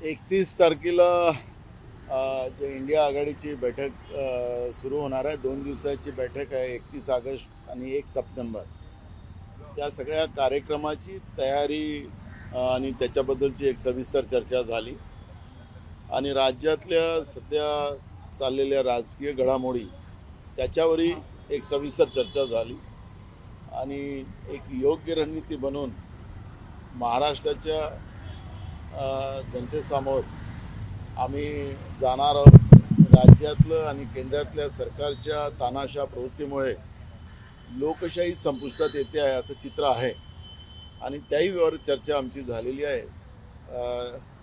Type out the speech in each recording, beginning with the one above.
31 तारखेला जे इंडिया आघाडीची बैठक सुरू होणार आहे. 2 दिवसाची बैठक आहे. 31 ऑगस्ट आणि 1 सप्टेंबर. त्या सगळ्या कार्यक्रमाची तयारी आणि त्याच्याबद्दलची एक सविस्तर चर्चा झाली आणि राज्यातल्या सध्या चाललेल्या राजकीय घडामोडी त्याच्यावरही एक सविस्तर चर्चा झाली आणि एक योग्य रणनीती बनवून महाराष्ट्राच्या जनतेसमोर आम्ही जाणार आहोत. राज्यातलं आणि केंद्रातल्या सरकारच्या तानाशा प्रवृत्तीमुळे लोकशाही संपुष्टात येते आहे असं चित्र आहे आणि त्याहीवर चर्चा आमची झालेली आहे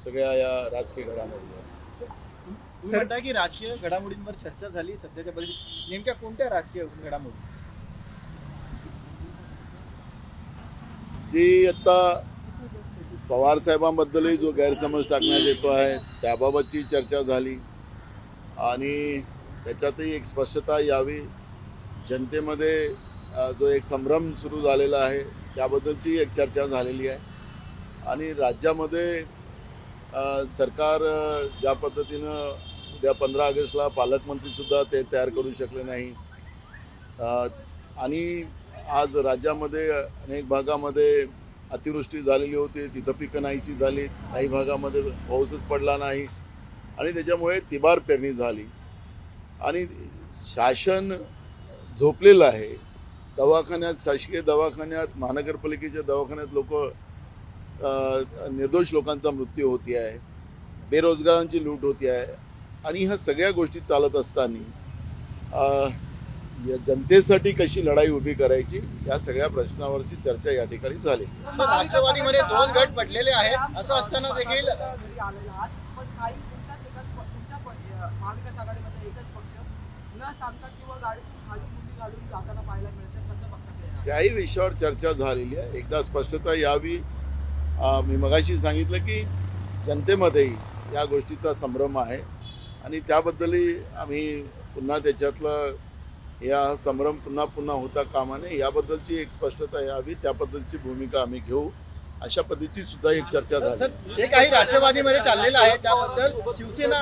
सगळ्या या राजकीय घडामोडीवर. तुम्ही म्हणता की राजकीय घडामोडींवर चर्चा झाली सध्याच्या परिस्थितीत, नेमक्या कोणत्या राजकीय घडामोडी जी आता पवार साहेबांबद्दलही जो गैरसमज टाकण्यात येतो आहे त्याबाबतची चर्चा झाली आणि त्याच्यातही एक स्पष्टता यावी. जनतेमध्ये जो एक संभ्रम सुरू झालेला आहे त्याबद्दलची एक चर्चा झालेली आहे आणि राज्यामध्ये सरकार ज्या पद्धतीनं उद्या 15 ऑगस्टला पालकमंत्रीसुद्धा ते तयार करू शकले नाही आणि आज राज्यामध्ये अनेक भागामध्ये अतिवृष्टी झालेली होती, तिथं पिकं नाहीशी झाली, काही भागामध्ये पाऊसच पडला नाही आणि त्याच्यामुळे तिबार पेरणी झाली आणि शासन झोपलेलं आहे. दवाखान्यात, शासकीय दवाखान्यात, महानगरपालिकेच्या दवाखान्यात निर्दोष लोकांचा मृत्यू होती आहे, बेरोजगारांची लूट होती आहे आणि ह्या सगळ्या गोष्टी चालत असताना या जनतेसाठी कशी लढाई उभी करायची या सगळ्या प्रश्नावरची चर्चा या ठिकाणी झाली. राष्ट्रवादीमध्ये 2 गट पडलेले आहेत असं असताना देखील महाविकास आघाडीमध्ये एकच पक्ष न सांगता किंवा गाडीतून खाली मुली घालून जाताना पाहायला मिळते. कसं बघतात त्याही विषयावर चर्चा झालेली आहे. एकदा स्पष्टता यावी. मी मगाशी सांगितलं की जनतेमध्येही या गोष्टीचा संभ्रम आहे आणि त्याबद्दलही आम्ही पुन्हा त्याच्यातलं या संभ्रम पुन्हा होता कामा नये याबद्दलची एक स्पष्टता यावी. त्याबद्दलची भूमिका आम्ही घेऊ अशा पद्धतीची सुद्धा एक चर्चा झाली. जे काही राष्ट्रवादीमध्ये चाललेलं आहे त्याबद्दल शिवसेना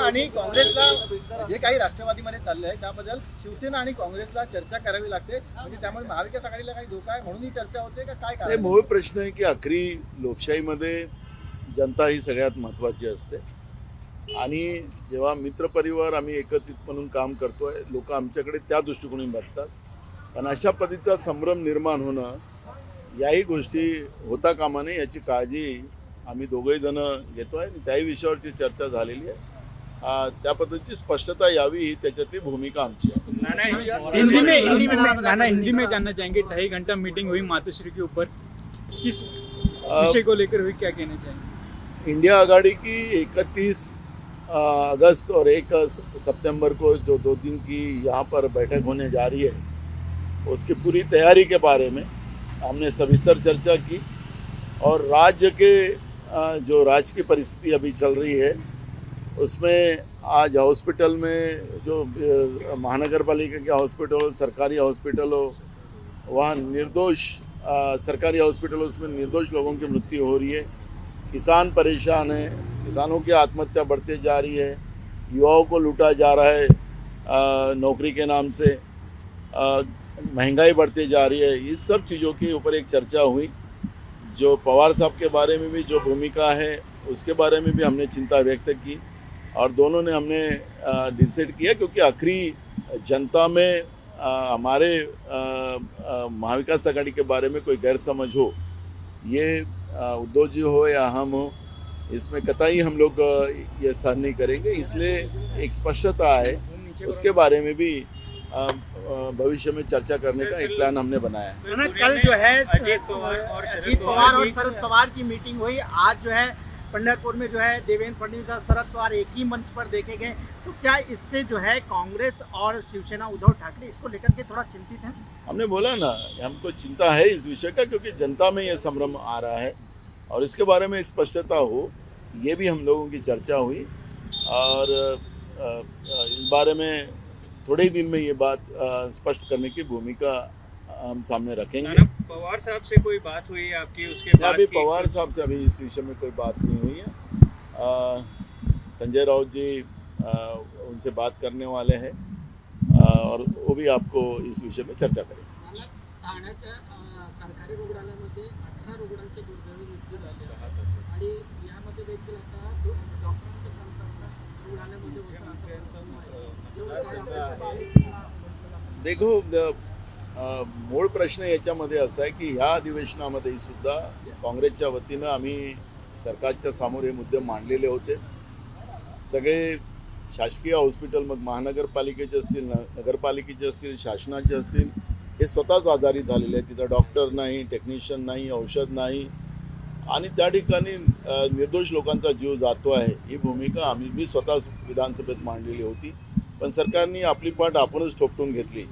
आणि काँग्रेसला चर्चा करावी लागते, म्हणजे त्यामुळे महाविकास आघाडीला काही धोका आहे म्हणून ही चर्चा होते का काय? हे मूळ प्रश्न आहे की आखरी लोकशाहीमध्ये जनता ही सगळ्यात महत्त्वाची असते आणि जेव्हा मित्रपरिवार आम्ही एकत्रित म्हणून काम करतोय लोक आमच्याकडे त्या दृष्टिकोनाने बघतात. पण अशा पद्धतीचा संभ्रम निर्माण होणं याही गोष्टी होता कामा नये याची काळजी आम्ही दोघेही जण घेतो आहे आणि त्याही विषयावरची चर्चा झालेली आहे. त्या पद्धतीची स्पष्टता यावी ही त्याच्यातली भूमिका आमची आहे. हिंदी में जानना चाहेंगे 2.5 घंटा मीटिंग हुई मातोश्री के ऊपर, किस विषय को लेकर हुई, क्या कहना चाहेंगे? इंडिया आघाड़ी की 31 अगस्त और 1 सितंबर को जो 2 दिन की यहाँ पर बैठक होने जा रही है उसकी पूरी तैयारी के बारे में हमने सविस्तर चर्चा की और राज्य के जो राजकीय परिस्थिति अभी चल रही है उसमें आज हॉस्पिटल में जो महानगर पालिका के हॉस्पिटल हो, सरकारी हॉस्पिटल हो, वहाँ निर्दोष सरकारी हॉस्पिटलों में निर्दोष लोगों की मृत्यु हो रही है. किसान परेशान है, किसानों की आत्महत्या बढ़ते जा रही है, युवाओं को लूटा जा रहा है नौकरी के नाम से, महंगाई बढ़ती जा रही है. इस सब चीज़ों के ऊपर एक चर्चा हुई. जो पवार साहब के बारे में भी जो भूमिका है उसके बारे में भी हमने चिंता व्यक्त की और दोनों ने हमने डिसाइड किया क्योंकि आखिरी जनता में हमारे महाविकास आघाड़ी के बारे में कोई गैरसमझ हो, ये उद्धव जी हो या हम हो, इसमें कतई हम लोग ये सहन नहीं करेंगे. इसलिए एक स्पष्टता है, उसके बारे में भी भविष्य में चर्चा करने का एक प्लान हमने बनाया है. कल जो है अजीत पवार और शरद पवार की मीटिंग हुई. आज जो है पंढरपुर में जो है देवेंद्र फडणवीस और शरद पवार एक ही मंच पर देखे गए. तो क्या इससे जो है कांग्रेस और शिवसेना, उद्धव ठाकरे इसको लेकर के थोड़ा चिंतित हैं? हमने बोला ना, हमको चिंता है इस विषय का क्योंकि जनता में ये संभ्रम आ रहा है और इसके बारे में एक स्पष्टता हो, ये भी हम लोगों की चर्चा हुई और इस बारे में थोड़े ही दिन में ये बात स्पष्ट करने की भूमिका हम सामने रखेंगे. पवार साहब से कोई बात हुई आपकी उसके बाद? अभी पवार साहब से अभी इस विषय में कोई बात नहीं हुई है. संजय राउत जी उनसे बात करने वाले हैं और वो भी आपको इस विषय में चर्चा करेंगे. ठाण्याच्या सरकारी रुग्णालयामध्ये 18 रुग्णांचे दुर्दैवी मृत्यू झाले आहेत आणि यामध्ये देखील आता डॉक्टरांची कमतरता रुग्णालयामध्ये देखो मूळ प्रश्न याच्यामध्ये असा आहे की ह्या अधिवेशनामध्ये सुद्धा काँग्रेसच्या वतीनं आम्ही सरकारच्या समोर हे मुद्दे मांडलेले होते. सगळे शासकीय हॉस्पिटल मग महानगरपालिकेचे असतील नगरपालिकेचे असतील शासनाचे असतील हे स्वतःच आजारी झालेले आहेत. तिथं डॉक्टर नाही, टेक्निशियन नाही, औषध नाही आणि त्या ठिकाणी निर्दोष लोकांचा जीव जातो आहे. ही भूमिका मी स्वतः विधानसभेत मांडलेली होती. पण सरकारने आपली पाठ आपणच ठोपटून घेतली.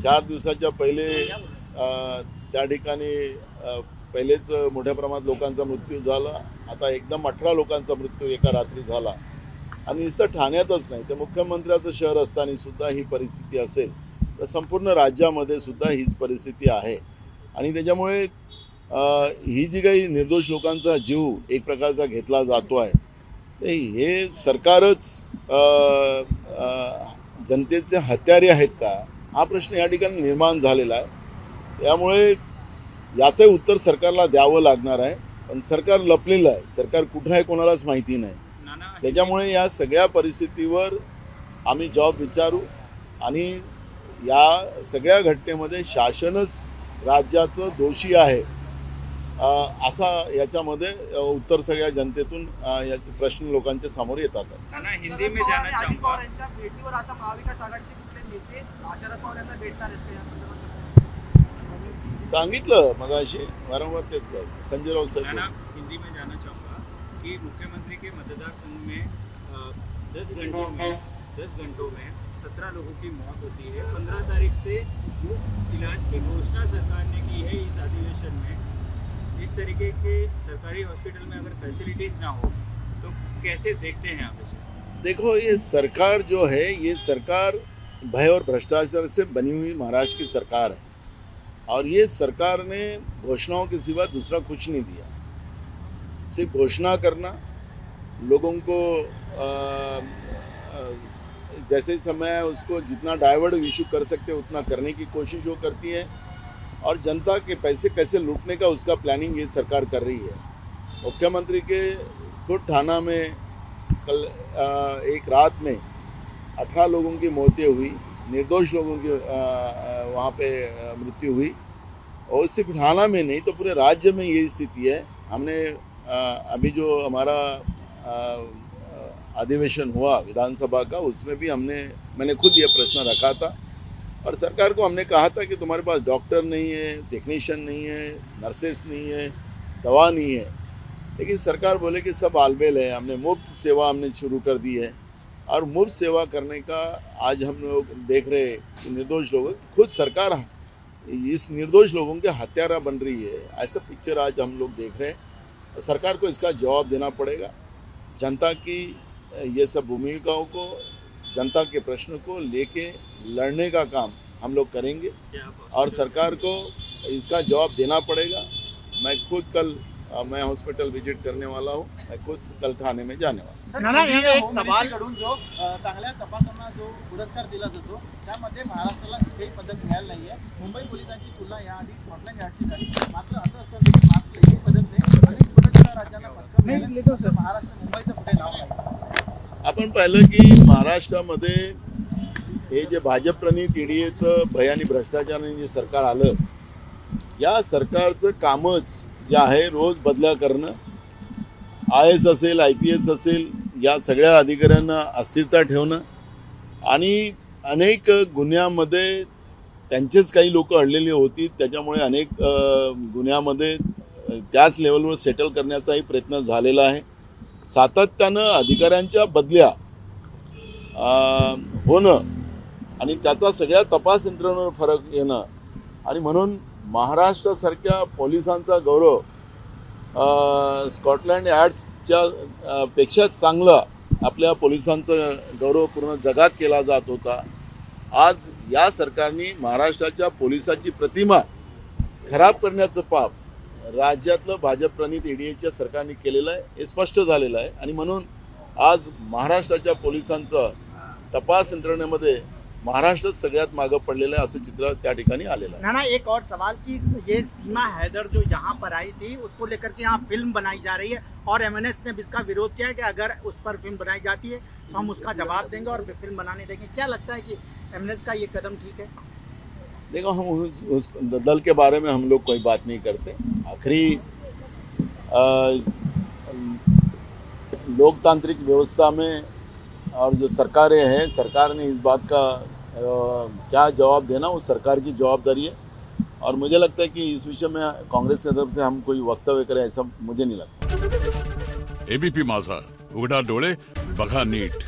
4 दिवसाच्या पहिले त्या ठिकाणी पहिलेच मोठ्या प्रमाणात लोकांचा मृत्यू झाला. आता एकदम 18 लोकांचा मृत्यू एका रात्री झाला आणि नुसतं ठाण्यातच नाही तर मुख्यमंत्र्याचं शहर असताना सुद्धा ही परिस्थिती असेल तर संपूर्ण राज्यामध्ये सुद्धा हीच परिस्थिती आहे. आणि त्याच्यामुळे ही जी काही निर्दोष लोकांचा जीव एक प्रकारचा घेतला जातो आहे ते हे सरकारच जनतेचे हत्यारे आहेत का हा प्रश्न या ठिकाणी निर्माण झालेला आहे. त्यामुळे याचं उत्तर सरकारला द्यावं लागणार आहे. पण सरकार लपलेलं आहे. सरकार कुठं आहे कोणालाच माहिती नाही. त्याच्यामुळे या सगळ्या परिस्थितीवर आम्ही जॉब विचारू आणि या सगळ्या घटनेमध्ये शासनच राज्याचं दोषी आहे असा याच्यामध्ये उत्तर सगळ्या जनतेतून या प्रश्न लोकांच्या समोर येतात. हिंदी में जाना चाहूंगा. भेटीवर आता महाविकास आघाडीचे कुठले नेते शरद पवार यांना भेटणार आहेत का या संदर्भात? सांगितलं मगाशी वारंवार तेच काय संजय राउत साहेब. हिंदी में जाना चाहूँगा कि मुख्यमंत्री के मतदार संघ में 10 घंटों में 17 लोगों की मौत होती है. 15 तारीख से मुफ्त इलाज की घोषणा सरकार ने की है. इस अधिवेशन में इस तरीके के सरकारी हॉस्पिटल में अगर फैसिलिटीज ना हो तो कैसे देखते हैं आप इसे? देखो ये सरकार जो है ये सरकार भय और भ्रष्टाचार से बनी हुई महाराष्ट्र की सरकार है और ये सरकार ने घोषणाओं के सिवा दूसरा कुछ नहीं दिया. सिर्फ घोषणा करना, लोगों को जैसे समय उसको जितना डाइवर्ट इशू कर सकते उतना करने की कोशिश वो करती है और जनता के पैसे कैसे लूटने का उसका प्लानिंग ये सरकार कर रही है. मुख्यमंत्री के खुद ठाणा में कल एक रात में 18 लोगों की मौतें हुई, निर्दोष लोगों की वहाँ पे मृत्यु हुई और सिर्फ ठाणा में नहीं तो पूरे राज्य में यही स्थिति है. हमने अभी जो हमारा अधिवेशन हुआ विधानसभा का उसमें भी मैंने खुद ये प्रश्न रखा था और सरकार को हमने कहा था कि तुम्हारे पास डॉक्टर नहीं है, टेक्नीशियन नहीं है, नर्सेस नहीं है, दवा नहीं है. लेकिन सरकार बोले कि सब आलबेल है. हमने मुफ्त सेवा शुरू कर दी है और मुफ्त सेवा करने का आज हम लोग देख रहे हैं कि निर्दोष लोग खुद सरकार इस निर्दोष लोगों के हत्यारा बन रही है. ऐसा पिक्चर आज हम लोग देख रहे हैं और सरकार को इसका जवाब देना पड़ेगा. जनता की ये सब भूमिकाओं को, जनता के प्रश्न को लेके लड़ने का काम हम लोग करेंगे और सरकार को इसका जवाब देना पड़ेगा. मैं खुद कल मैं हॉस्पिटल विजिट करने वाला हूँ. मैं खुद कल ठाणे में जाने वाला हूँ. नाना यहाँ एक सवाल कडून जो चांगल्या तपासांना जो पुरस्कार दिला जातो त्यामध्ये महाराष्ट्राला काही पदक मिळालं नाहीये. मुंबई पोलिसांची तुलना याआधी स्कॉटलंड यार्डची झाली. मात्र असं असताना महाराष्ट्र हे पदक नाही अनेक छोट्या राज्यांना पदक मिळाले. महाराष्ट्र मुंबईचं कुठे नाव नाही. आपण पाहिलं की महाराष्ट्रामध्ये हे जे भाजप प्रणित ईडीचं भय आणि भ्रष्टाचाराने जे सरकार आलं या सरकारचं कामच जे आहे रोज बदल्या करणं, IAS असेल, IPS असेल या सगळ्या अधिकाऱ्यांना अस्थिरता ठेवणं आणि अनेक गुन्ह्यामध्ये त्यांचेच काही लोक अडलेली होती. त्याच्यामुळे अनेक गुन्ह्यामध्ये त्याच लेवलवर सेटल करण्याचाही प्रयत्न झालेला आहे. सातत्यानं अधिकाऱ्यांच्या बदल्या होणं आणि त्याचा सगळ्या तपास यंत्रणेवर फरक येणं आणि म्हणून महाराष्ट्रासारख्या पोलिसांचा गौरव स्कॉटलंड यार्ड्सच्या पेक्षा चांगला आपल्या पोलिसांचा गौरव पूर्ण जगात केला जात होता. आज या सरकारने महाराष्ट्राच्या पोलिसाची प्रतिमा खराब करण्याचं पाप राज्यातलं भाजप प्रणित ईडीच्या सरकारने केलेलं आहे. हे स्पष्ट झालेलं आहे आणि म्हणून आज महाराष्ट्राच्या पोलिसांचं तपास यंत्रणेमध्ये महाराष्ट्र सगळ्यात मागं पडलेलं आहे असं चित्र त्या ठिकाणी आलेलं आहे. नाना, एक और सवाल कि ये सीमा हैदर जो यहाँ पर आई थी उसको लेकर के यहाँ फिल्म बनाई जा रही है और एमएनएस ने भी इसका विरोध किया है कि अगर उस पर फिल्म बनाई जाती है तो हम उसका जवाब देंगे और फिल्म बनाने देंगे। क्या लगता है कि एमएनएस का ये कदम ठीक है? देखो, हम उस दल के बारे में हम लोग कोई बात नहीं करते। आखिरी लोकतांत्रिक व्यवस्था में और जो सरकारें हैं, सरकार ने इस बात का क्या जवाब देना वो सरकार की जवाबदारी है और मुझे लगता है कि इस विषय में कांग्रेस की तरफ से हम कोई वक्तव्य करें ऐसा मुझे नहीं लगता। एबीपी माझा, उघडा डोळे बघा नीट.